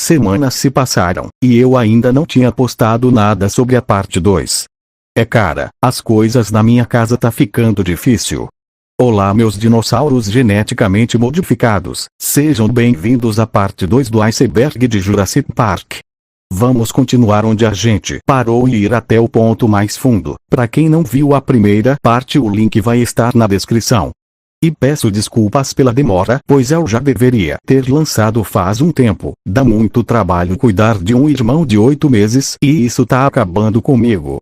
Semanas se passaram, e eu ainda não tinha postado nada sobre a parte 2. Cara, as coisas na minha casa tá ficando difícil. Olá meus dinossauros geneticamente modificados, sejam bem-vindos à parte 2 do iceberg de Jurassic Park. Vamos continuar onde a gente parou e ir até o ponto mais fundo. Para quem não viu a primeira parte, o link vai estar na descrição. E peço desculpas pela demora, pois eu já deveria ter lançado faz um tempo. Dá muito trabalho cuidar de um irmão de 8 meses, e isso tá acabando comigo.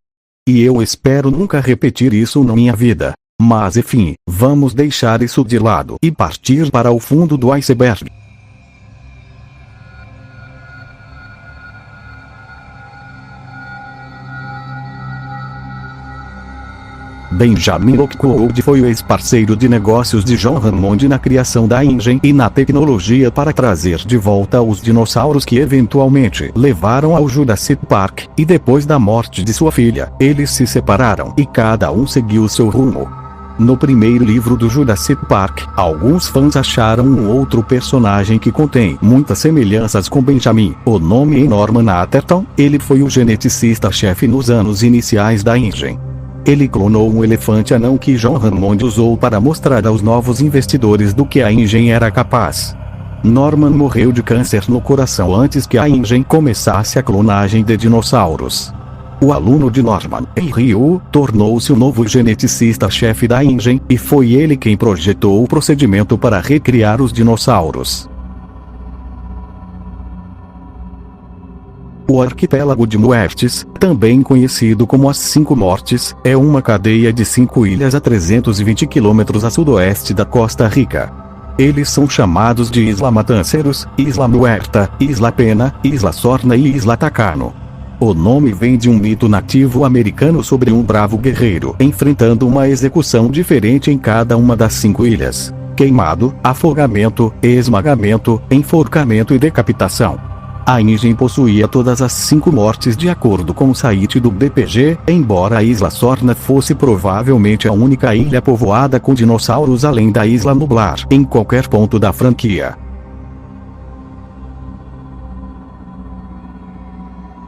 E eu espero nunca repetir isso na minha vida. Mas enfim, vamos deixar isso de lado e partir para o fundo do iceberg. Benjamin Lockwood foi o ex-parceiro de negócios de John Hammond na criação da InGen e na tecnologia para trazer de volta os dinossauros que eventualmente levaram ao Jurassic Park, e depois da morte de sua filha, eles se separaram e cada um seguiu seu rumo. No primeiro livro do Jurassic Park, alguns fãs acharam um outro personagem que contém muitas semelhanças com Benjamin. O nome é Norman Atherton. Ele foi o geneticista-chefe nos anos iniciais da InGen. Ele clonou um elefante anão que John Hammond usou para mostrar aos novos investidores do que a InGen era capaz. Norman morreu de câncer no coração antes que a InGen começasse a clonagem de dinossauros. O aluno de Norman, Henry Wu, tornou-se o novo geneticista-chefe da InGen, e foi ele quem projetou o procedimento para recriar os dinossauros. O arquipélago de Muertes, também conhecido como as 5 Mortes, é uma cadeia de 5 ilhas a 320 km a sudoeste da Costa Rica. Eles são chamados de Isla Matanceros, Isla Muerta, Isla Pena, Isla Sorna e Isla Tacano. O nome vem de um mito nativo americano sobre um bravo guerreiro enfrentando uma execução diferente em cada uma das 5 ilhas: queimado, afogamento, esmagamento, enforcamento e decapitação. A InGen possuía todas as 5 mortes de acordo com o site do BPG, embora a Isla Sorna fosse provavelmente a única ilha povoada com dinossauros além da Isla Nublar em qualquer ponto da franquia.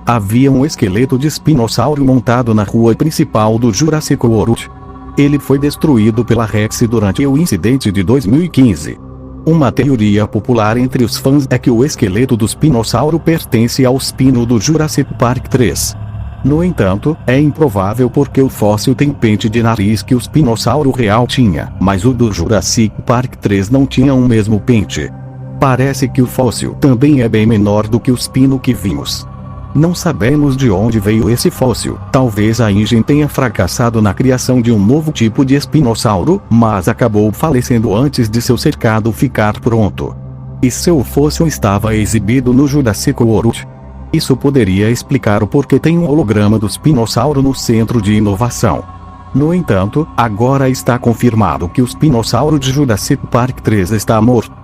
Havia um esqueleto de espinossauro montado na rua principal do Jurassic World. Ele foi destruído pela Rex durante o incidente de 2015. Uma teoria popular entre os fãs é que o esqueleto do espinossauro pertence ao Spino do Jurassic Park 3. No entanto, é improvável porque o fóssil tem pente de nariz que o espinossauro real tinha, mas o do Jurassic Park 3 não tinha o mesmo pente. Parece que o fóssil também é bem menor do que o Spino que vimos. Não sabemos de onde veio esse fóssil. Talvez a InGen tenha fracassado na criação de um novo tipo de espinossauro, mas acabou falecendo antes de seu cercado ficar pronto. E seu fóssil estava exibido no Jurassic World. Isso poderia explicar o porquê tem um holograma do espinossauro no centro de inovação. No entanto, agora está confirmado que o espinossauro de Jurassic Park 3 está morto.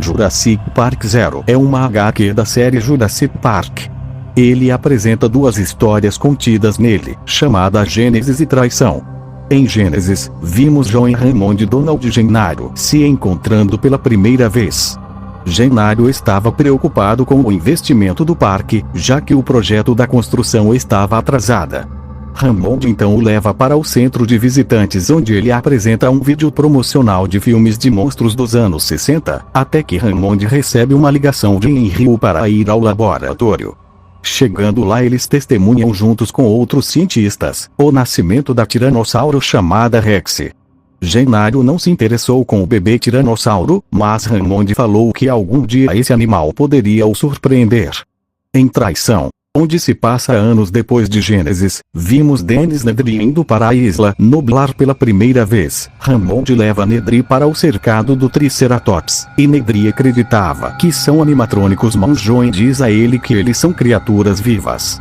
Jurassic Park Zero é uma HQ da série Jurassic Park. Ele apresenta 2 histórias contidas nele, chamada Gênesis e Traição. Em Gênesis, vimos John Hammond e Donald Gennaro se encontrando pela primeira vez. Gennaro estava preocupado com o investimento do parque, já que o projeto da construção estava atrasada. Hammond então o leva para o centro de visitantes, onde ele apresenta um vídeo promocional de filmes de monstros dos anos 60, até que Hammond recebe uma ligação de Henry Wu para ir ao laboratório. Chegando lá, eles testemunham juntos com outros cientistas o nascimento da tiranossauro chamada Rex. Gennaro não se interessou com o bebê tiranossauro, mas Hammond falou que algum dia esse animal poderia o surpreender. Em Traição, onde se passa anos depois de Gênesis, vimos Dennis Nedry indo para a Isla Nublar pela primeira vez. Hammond leva Nedry para o cercado do Triceratops, e Nedry acreditava que são animatrônicos, mas John diz a ele que eles são criaturas vivas.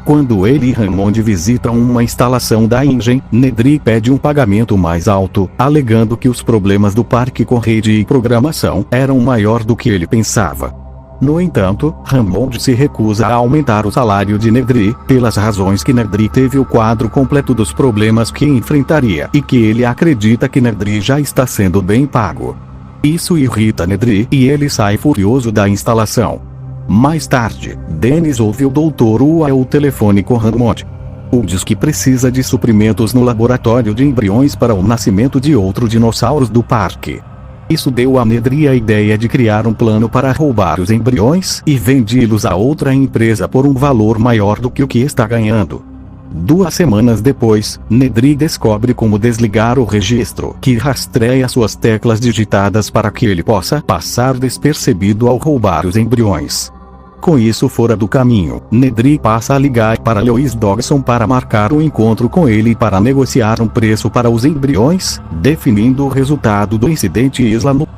Quando ele e Hammond visitam uma instalação da InGen, Nedry pede um pagamento mais alto, alegando que os problemas do parque com rede e programação eram maior do que ele pensava. No entanto, Hammond se recusa a aumentar o salário de Nedry, pelas razões que Nedry teve o quadro completo dos problemas que enfrentaria e que ele acredita que Nedry já está sendo bem pago. Isso irrita Nedry e ele sai furioso da instalação. Mais tarde, Dennis ouve o Dr. Wu ao telefone com Hammond. O diz que precisa de suprimentos no laboratório de embriões para o nascimento de outros dinossauros do parque. Isso deu a Nedry a ideia de criar um plano para roubar os embriões e vendê-los a outra empresa por um valor maior do que o que está ganhando. 2 semanas depois, Nedry descobre como desligar o registro que rastreia suas teclas digitadas para que ele possa passar despercebido ao roubar os embriões. Com isso fora do caminho, Nedry passa a ligar para Louis Dodson para marcar um encontro com ele para negociar um preço para os embriões, definindo o resultado do incidente Isla no.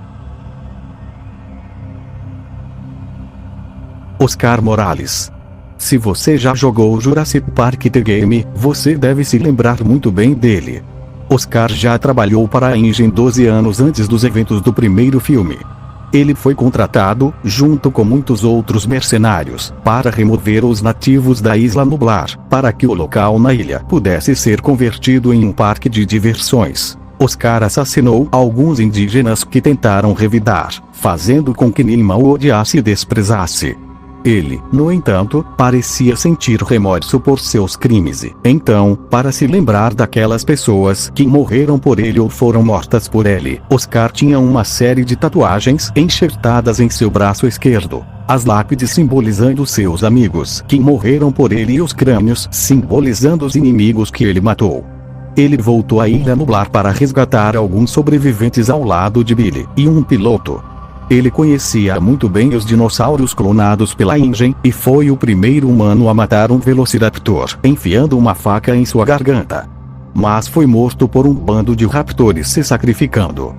Oscar Morales. Se você já jogou Jurassic Park The Game, você deve se lembrar muito bem dele. Oscar já trabalhou para a Engine 12 anos antes dos eventos do primeiro filme. Ele foi contratado, junto com muitos outros mercenários, para remover os nativos da Isla Nublar, para que o local na ilha pudesse ser convertido em um parque de diversões. Oscar assassinou alguns indígenas que tentaram revidar, fazendo com que Nima o odiasse e desprezasse. Ele, no entanto, parecia sentir remorso por seus crimes e, então, para se lembrar daquelas pessoas que morreram por ele ou foram mortas por ele, Oscar tinha uma série de tatuagens enxertadas em seu braço esquerdo. As lápides simbolizando seus amigos que morreram por ele e os crânios simbolizando os inimigos que ele matou. Ele voltou à Ilha Nublar para resgatar alguns sobreviventes ao lado de Billy e um piloto. Ele conhecia muito bem os dinossauros clonados pela Engine, e foi o primeiro humano a matar um Velociraptor, enfiando uma faca em sua garganta. Mas foi morto por um bando de raptores se sacrificando.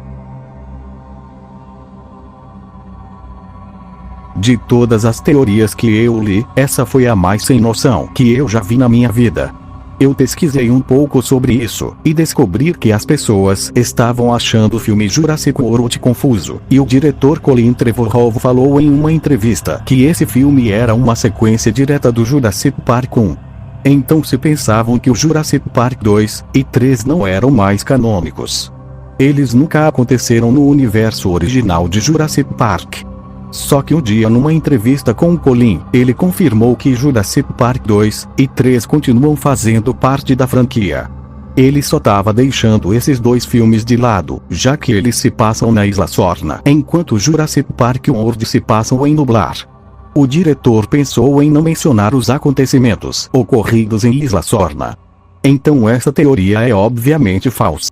De todas as teorias que eu li, essa foi a mais sem noção que eu já vi na minha vida. Eu pesquisei um pouco sobre isso, e descobri que as pessoas estavam achando o filme Jurassic World confuso, e o diretor Colin Trevorrow falou em uma entrevista que esse filme era uma sequência direta do Jurassic Park 1. Então se pensavam que o Jurassic Park 2 e 3 não eram mais canônicos. Eles nunca aconteceram no universo original de Jurassic Park. Só que um dia numa entrevista com o Colin, ele confirmou que Jurassic Park 2 e 3 continuam fazendo parte da franquia. Ele só estava deixando esses dois filmes de lado, já que eles se passam na Isla Sorna, enquanto Jurassic Park World se passam em Nublar. O diretor pensou em não mencionar os acontecimentos ocorridos em Isla Sorna. Então essa teoria é obviamente falsa.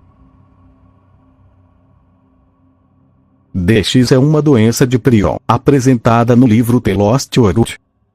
DX é uma doença de prion, apresentada no livro The Lost World.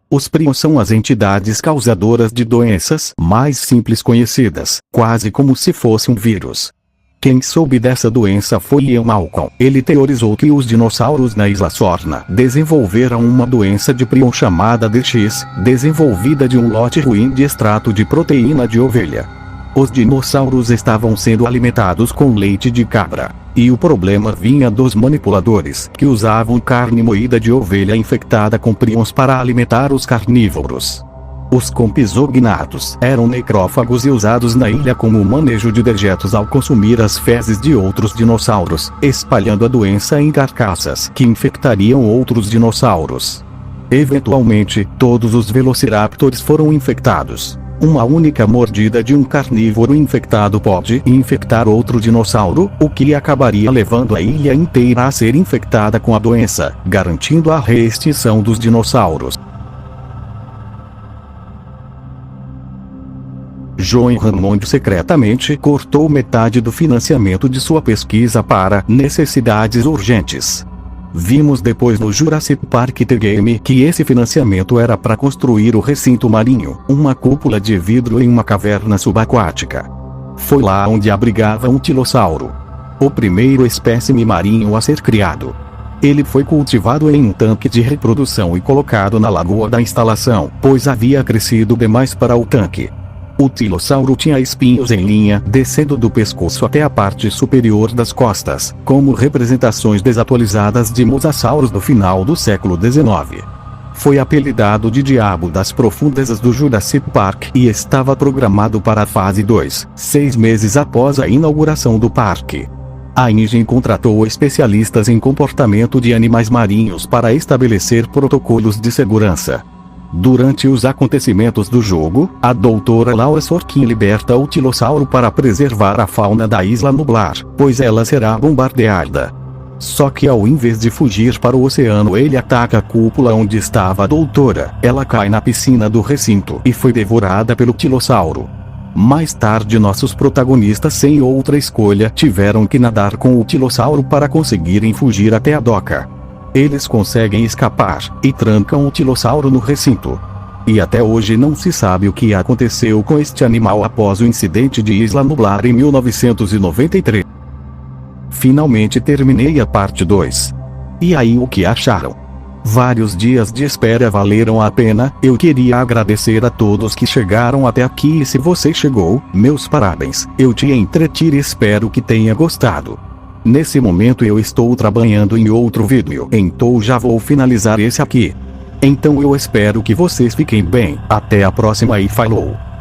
Os prions são as entidades causadoras de doenças mais simples conhecidas, quase como se fosse um vírus. Quem soube dessa doença foi Ian Malcolm. Ele teorizou que os dinossauros na Isla Sorna desenvolveram uma doença de prion chamada DX, desenvolvida de um lote ruim de extrato de proteína de ovelha. Os dinossauros estavam sendo alimentados com leite de cabra. E o problema vinha dos manipuladores, que usavam carne moída de ovelha infectada com prions para alimentar os carnívoros. Os compsognathos eram necrófagos e usados na ilha como manejo de dejetos ao consumir as fezes de outros dinossauros, espalhando a doença em carcaças que infectariam outros dinossauros. Eventualmente, todos os velociraptors foram infectados. Uma única mordida de um carnívoro infectado pode infectar outro dinossauro, o que acabaria levando a ilha inteira a ser infectada com a doença, garantindo a reextinção dos dinossauros. John Hammond secretamente cortou metade do financiamento de sua pesquisa para necessidades urgentes. Vimos depois no Jurassic Park The Game que esse financiamento era para construir o recinto marinho, uma cúpula de vidro em uma caverna subaquática. Foi lá onde abrigava um tilossauro, o primeiro espécime marinho a ser criado. Ele foi cultivado em um tanque de reprodução e colocado na lagoa da instalação, pois havia crescido demais para o tanque. O tilossauro tinha espinhos em linha descendo do pescoço até a parte superior das costas, como representações desatualizadas de mosasauros do final do século XIX. Foi apelidado de Diabo das Profundezas do Jurassic Park e estava programado para a fase 2, 6 meses após a inauguração do parque. A InGen contratou especialistas em comportamento de animais marinhos para estabelecer protocolos de segurança. Durante os acontecimentos do jogo, a doutora Laura Sorkin liberta o tilossauro para preservar a fauna da Isla Nublar, pois ela será bombardeada. Só que ao invés de fugir para o oceano, ele ataca a cúpula onde estava a doutora. Ela cai na piscina do recinto e foi devorada pelo tilossauro. Mais tarde, nossos protagonistas, sem outra escolha, tiveram que nadar com o tilossauro para conseguirem fugir até a doca. Eles conseguem escapar e trancam o tilossauro no recinto. E até hoje não se sabe o que aconteceu com este animal após o incidente de Isla Nublar em 1993. Finalmente terminei a parte 2. E aí, o que acharam? Vários dias de espera valeram a pena. Eu queria agradecer a todos que chegaram até aqui, e se você chegou, meus parabéns. Eu te entreti e espero que tenha gostado. Nesse momento eu estou trabalhando em outro vídeo, então já vou finalizar esse aqui. Então eu espero que vocês fiquem bem. Até a próxima e falou!